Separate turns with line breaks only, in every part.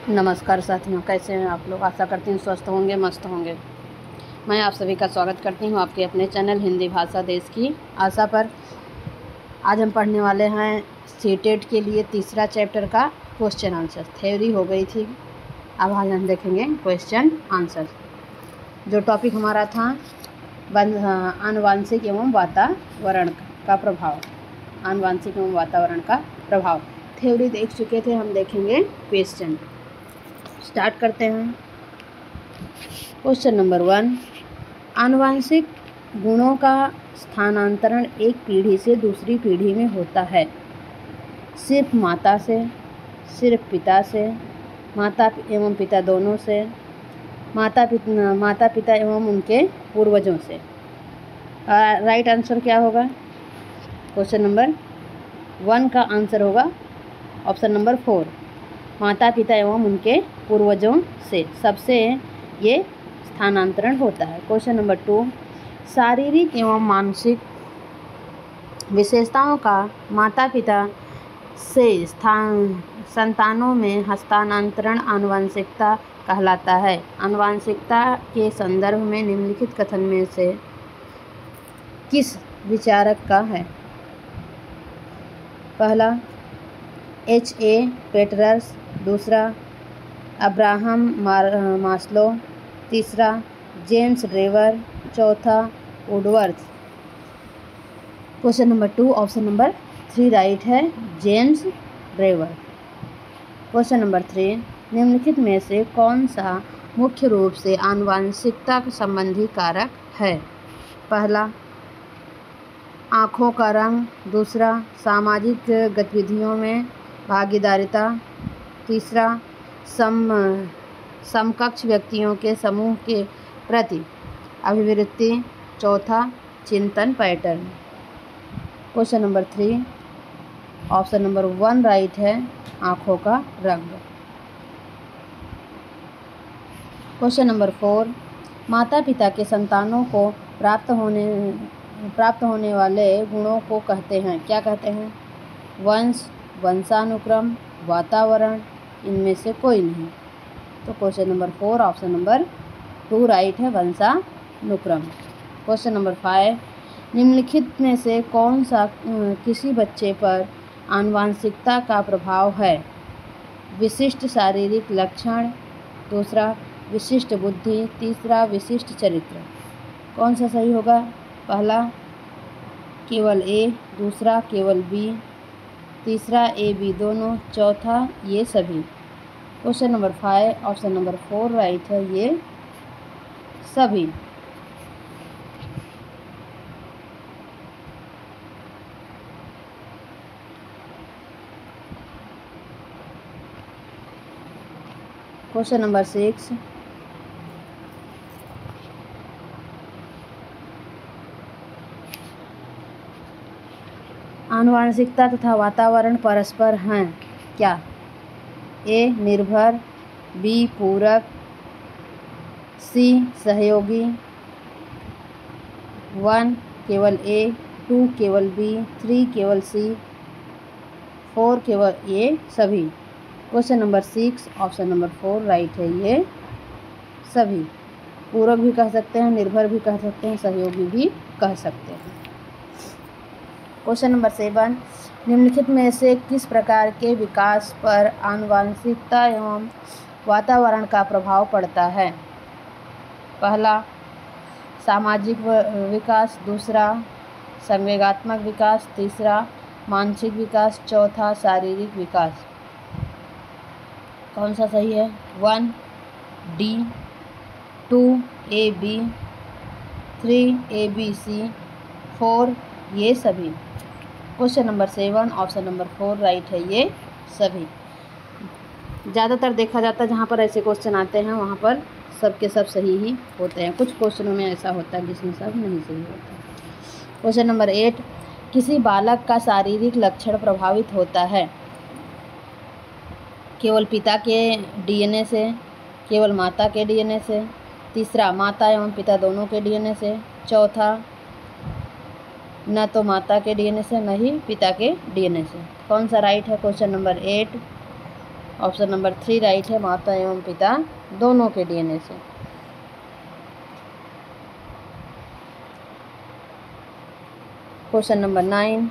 नमस्कार साथियों, कैसे हैं आप लोग। आशा करती हूँ स्वस्थ होंगे, मस्त होंगे। मैं आप सभी का स्वागत करती हूँ आपके अपने चैनल हिंदी भाषा देश की आशा पर। आज हम पढ़ने वाले हैं सीटेट के लिए तीसरा चैप्टर का क्वेश्चन आंसर। थ्योरी हो गई थी, अब आज हम देखेंगे क्वेश्चन आंसर। जो टॉपिक हमारा था आनुवांशिक एवं वातावरण का प्रभाव। आनुवांशिक एवं वातावरण का प्रभाव थ्योरी देख चुके थे, हम देखेंगे क्वेश्चन। स्टार्ट करते हैं। क्वेश्चन नंबर 1, आनुवांशिक गुणों का स्थानांतरण एक पीढ़ी से दूसरी पीढ़ी में होता है। सिर्फ माता से, सिर्फ पिता से, माता एवं पिता दोनों से, माता पिता एवं उनके पूर्वजों से। राइट आंसर क्या होगा? क्वेश्चन नंबर 1 का आंसर होगा ऑप्शन नंबर 4, माता पिता एवं उनके पूर्वजों से सबसे ये स्थानांतरण होता है। क्वेश्चन नंबर 2, शारीरिक एवं मानसिक विशेषताओं का माता पिता से संतानों में हस्तांतरण आनुवंशिकता कहलाता है। आनुवंशिकता के संदर्भ में निम्नलिखित कथन में से किस विचारक का है? पहला H.A. पेटरस, दूसरा अब्राहम मास्लो, तीसरा जेम्स ड्रेवर, चौथा Woodworth. Question number 2 option number 3 right है, जेम्स ड्रेवर। क्वेश्चन नंबर 3, निम्नलिखित में से कौन सा मुख्य रूप से आनुवंशिकता संबंधी कारक है? पहला आँखों का रंग, दूसरा सामाजिक गतिविधियों में भागीदारिता, तीसरा समकक्ष व्यक्तियों के समूह के प्रति अभिवृत्ति, चौथा चिंतन pattern. Question number 3 option number 1 right है, आँखों का रंग। क्वेश्चन नंबर 4, माता पिता के संतानों को प्राप्त होने वाले गुणों को कहते हैं, क्या कहते हैं? वंश, वंशानुक्रम, वातावरण, इनमें से कोई नहीं। तो question number 4 option number 2 right है, वंशानुक्रम। क्वेश्चन नंबर 5, निम्नलिखित में से कौन सा किसी बच्चे पर आनुवंशिकता का प्रभाव है? विशिष्ट शारीरिक लक्षण, दूसरा विशिष्ट बुद्धि, तीसरा विशिष्ट चरित्र। कौन सा सही होगा? पहला केवल A, दूसरा केवल B, तीसरा A B दोनों, चौथा ये सभी। Question number 5 option number 4 right है, ये सभी। क्वेश्चन नंबर 6, आनुवंशिकता तथा वातावरण परस्पर हैं क्या? A निर्भर, B पूरक, C सहयोगी, 1 केवल A, 2 केवल B, 3 केवल C, 4 केवल ये सभी। Question number 6 option number 4 right है, ये सभी। पूरक भी कह सकते हैं, निर्भर भी कह सकते हैं, सहयोगी भी कह सकते हैं। क्वेश्चन नंबर 7, निम्नलिखित में से किस प्रकार के विकास पर आनुवंशिकता एवं वातावरण का प्रभाव पड़ता है? पहला सामाजिक विकास, दूसरा संवेगात्मक विकास, तीसरा मानसिक विकास, चौथा शारीरिक विकास। कौन सा सही है? 1 D, 2 A B, 3 A B C, 4 ये सभी। Question number 7 option number 4 right है, ये सभी। ज़्यादातर देखा जाता है जहाँ पर ऐसे क्वेश्चन आते हैं वहाँ पर सब के सब सही ही होते हैं। कुछ क्वेश्चनों में ऐसा होता है जिसमें सब नहीं सही होता। क्वेश्चन नंबर 8, किसी बालक का शारीरिक लक्षण प्रभावित होता है? केवल पिता के DNA से, केवल माता के DNA से, तीसरा माता एवं पिता दोनों के DNA से, चौथा न तो माता के DNA से न ही पिता के DNA से। कौन सा राइट है? Question number 8 option number 3 right है, माता एवं पिता दोनों के डीएनए से। क्वेश्चन नंबर 9,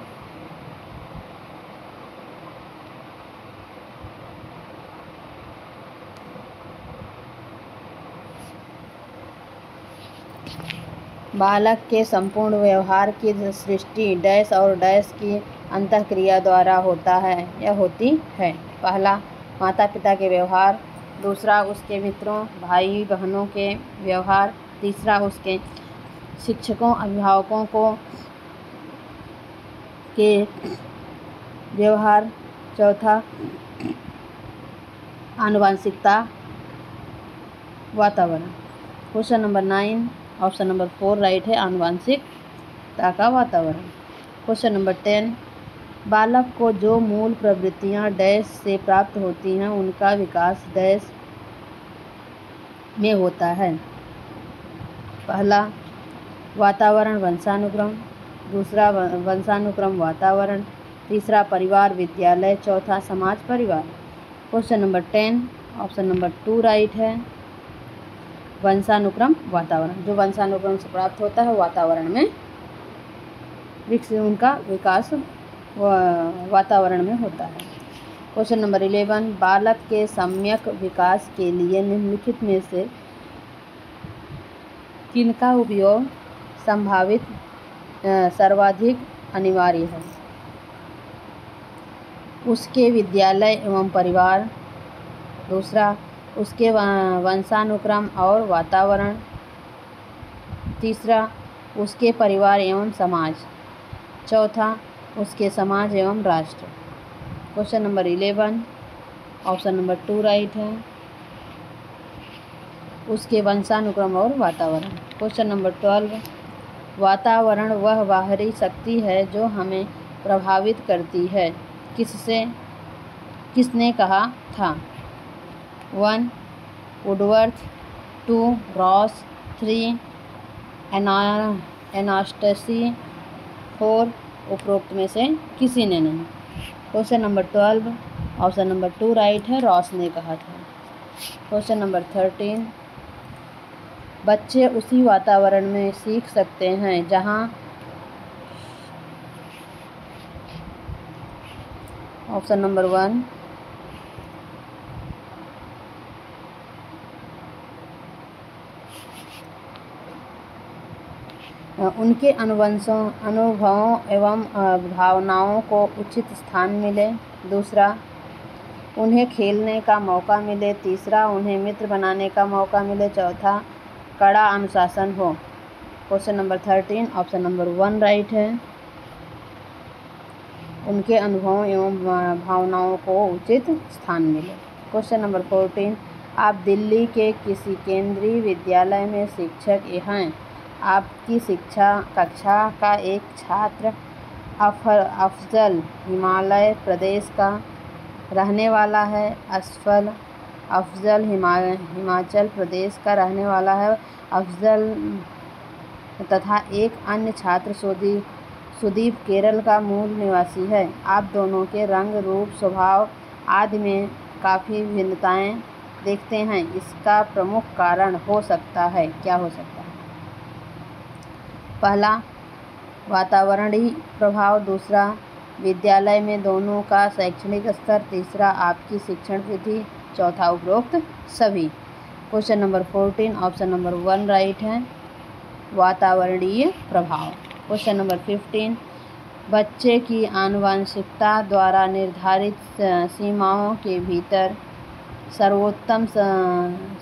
बालक के संपूर्ण व्यवहार की सृष्टि डैश और डैश की अंतःक्रिया द्वारा होता है या होती है। पहला, माता पिता के व्यवहार, दूसरा उसके मित्रों भाई बहनों के व्यवहार, तीसरा उसके शिक्षकों अभिभावकों के व्यवहार, चौथा आनुवंशिकता वातावरण। Question number 9 option number 4 right है, आनुवंशिकता का वातावरण। क्वेश्चन नंबर 10, बालक को जो मूल प्रवृत्तियां डैश से प्राप्त होती हैं उनका विकास डैश में होता है। पहला, वातावरण वंशानुक्रम, दूसरा वंशानुक्रम वातावरण, तीसरा परिवार विद्यालय, चौथा समाज परिवार। Question number 10 option number 2 right है, वंशानुक्रम वातावरण। जो वंशानुक्रम से प्राप्त होता है वातावरण में उनका विकास वातावरण में होता है। क्वेश्चन नंबर 11, बालक के सम्यक विकास के लिए निम्नलिखित में से किनका उपयोग संभावित सर्वाधिक अनिवार्य है। उसके विद्यालय एवं परिवार, दूसरा उसके वंशानुक्रम और वातावरण, तीसरा उसके परिवार एवं समाज, चौथा उसके समाज एवं राष्ट्र। Question number 11 option number 2 right है, उसके वंशानुक्रम और वातावरण। क्वेश्चन नंबर 12, वातावरण वह बाहरी शक्ति है जो हमें प्रभावित करती है, किसने कहा था। 1 वुडवर्थ, 2 रॉस, 3 एनास्टसी, 4 उपरोक्त में से किसी ने नहीं। Question number 12 option number 2 right है, रॉस ने कहा था। क्वेश्चन नंबर 13, बच्चे उसी वातावरण में सीख सकते हैं जहाँ ऑप्शन नंबर 1 उनके अनुभवों एवं भावनाओं को उचित स्थान मिले, दूसरा उन्हें खेलने का मौका मिले, तीसरा उन्हें मित्र बनाने का मौका मिले, चौथा कड़ा अनुशासन हो। Question number 13 option number 1 right है, उनके अनुभवों एवं भावनाओं को उचित स्थान मिले। क्वेश्चन नंबर 14, आप दिल्ली के किसी केंद्रीय विद्यालय में शिक्षक हैं। आपकी शिक्षा कक्षा का एक छात्र अफजल हिमालय प्रदेश का रहने वाला है। अफजल हिमाचल प्रदेश का रहने वाला है। अफजल तथा एक अन्य छात्र सुदीप केरल का मूल निवासी है। आप दोनों के रंग, रूप, स्वभाव आदि में काफ़ी भिन्नताएं देखते हैं। इसका प्रमुख कारण हो सकता है, क्या हो सकता है। पहला वातावरणीय प्रभाव, दूसरा विद्यालय में दोनों का शैक्षणिक स्तर, तीसरा आपकी शिक्षण विधि, चौथा उपरोक्त सभी। Question number 14 option number 1 right है, वातावरणीय प्रभाव। क्वेश्चन नंबर 15, बच्चे की आनुवंशिकता द्वारा निर्धारित सीमाओं के भीतर सर्वोत्तम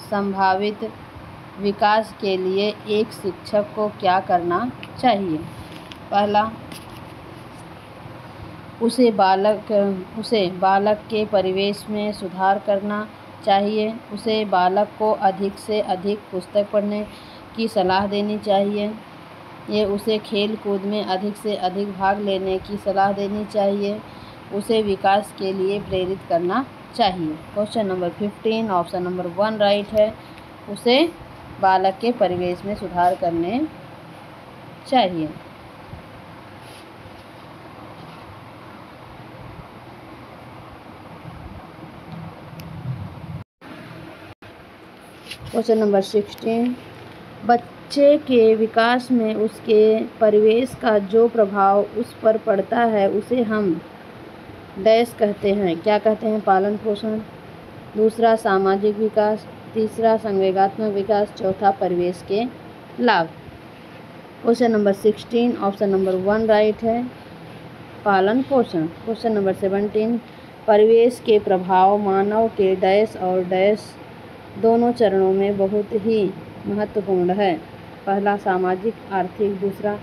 संभावित विकास के लिए एक शिक्षक को क्या करना चाहिए। पहला, उसे बालक के परिवेश में सुधार करना चाहिए। उसे बालक को अधिक से अधिक पुस्तक पढ़ने की सलाह देनी चाहिए। ये उसे खेल कूद में अधिक से अधिक भाग लेने की सलाह देनी चाहिए। उसे विकास के लिए प्रेरित करना चाहिए। Question number 15 option number 1 right है, उसे बालक के परिवेश में सुधार करने चाहिए। क्वेश्चन नंबर 16, बच्चे के विकास में उसके परिवेश का जो प्रभाव उस पर पड़ता है उसे हम डैश कहते हैं। क्या कहते हैं? पालन पोषण। दूसरा सामाजिक विकास, तीसरा संवेगात्मक विकास, चौथा परिवेश के लाभ। Question number 16 option number 1 right है, पालन पोषण। क्वेश्चन नंबर 17, परिवेश के प्रभाव मानव के डैश और डैश दोनों चरणों में बहुत ही महत्वपूर्ण है। पहला सामाजिक आर्थिक, दूसरा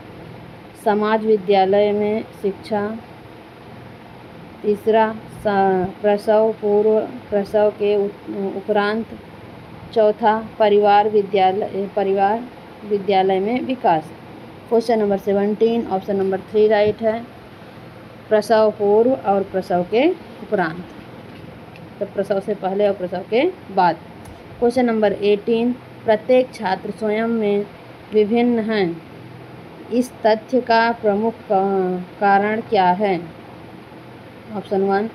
समाज विद्यालय में शिक्षा, तीसरा प्रसव पूर्व प्रसव के उपरांत, चौथा परिवार विद्यालय में विकास। Question number 17 option number 3 right है, प्रसव पूर्व और प्रसव के उपरांत, तो प्रसव से पहले और प्रसव के बाद। क्वेश्चन नंबर 18, प्रत्येक छात्र स्वयं में विभिन्न हैं, इस तथ्य का प्रमुख कारण क्या है? ऑप्शन 1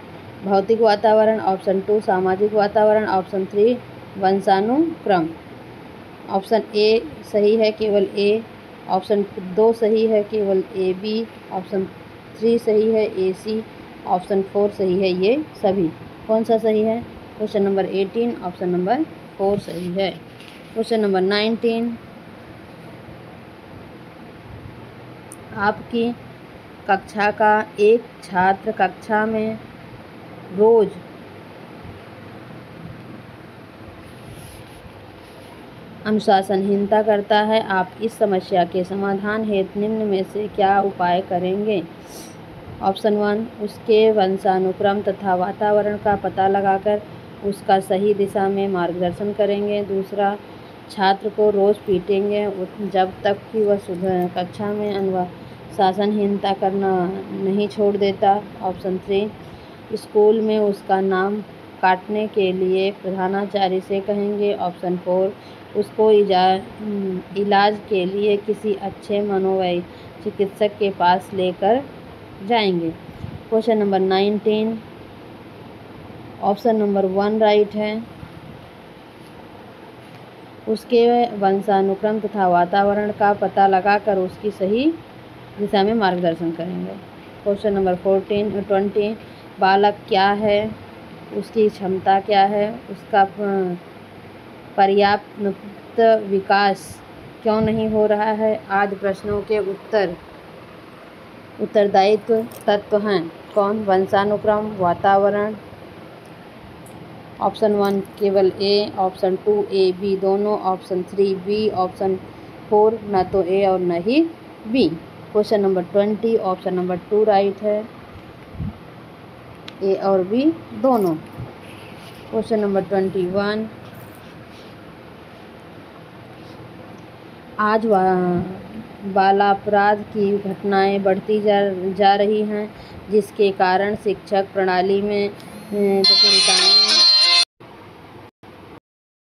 भौतिक वातावरण, ऑप्शन 2 सामाजिक वातावरण, ऑप्शन 3 वंशानुक्रम। ऑप्शन ए सही है केवल ए, ऑप्शन 2 सही है केवल ए बी, ऑप्शन 3 सही है ए सी, ऑप्शन 4 सही है ये सभी। कौन सा सही है? क्वेश्चन नंबर 18 ऑप्शन नंबर 4 सही है। क्वेश्चन नंबर 19, आपकी कक्षा का एक छात्र कक्षा में रोज अनुशासनहीनता करता है। आप इस समस्या के समाधान हेतु निम्न में से क्या उपाय करेंगे? ऑप्शन 1 उसके वंशानुक्रम तथा वातावरण का पता लगाकर उसका सही दिशा में मार्गदर्शन करेंगे। दूसरा, छात्र को रोज़ पीटेंगे जब तक कि वह कक्षा में अनुशासनहीनता करना नहीं छोड़ देता। ऑप्शन 3 स्कूल में उसका नाम काटने के लिए प्रधानाचार्य से कहेंगे। ऑप्शन 4 उसको इलाज के लिए किसी अच्छे मनोवैज्ञानिक चिकित्सक के पास लेकर जाएंगे। Question number 19 option number 1 right है, उसके वंशानुक्रम तथा वातावरण का पता लगाकर उसकी सही दिशा में मार्गदर्शन करेंगे। क्वेश्चन नंबर 20 बालक क्या है, उसकी क्षमता क्या है, उसका पर्याप्त विकास क्यों नहीं हो रहा है, आदि प्रश्नों के उत्तरदायित्व तत्व हैं। कौन? वंशानुक्रम, वातावरण। ऑप्शन 1 केवल ए, ऑप्शन 2 ए बी दोनों, ऑप्शन 3 बी, ऑप्शन 4 न तो ए और न ही B. Question number 20 option number 2 right है, ए और बी दोनों। क्वेश्चन नंबर 21, आज बालापराध की घटनाएं बढ़ती जा रही हैं, जिसके कारण शिक्षक प्रणाली में जटिलताएं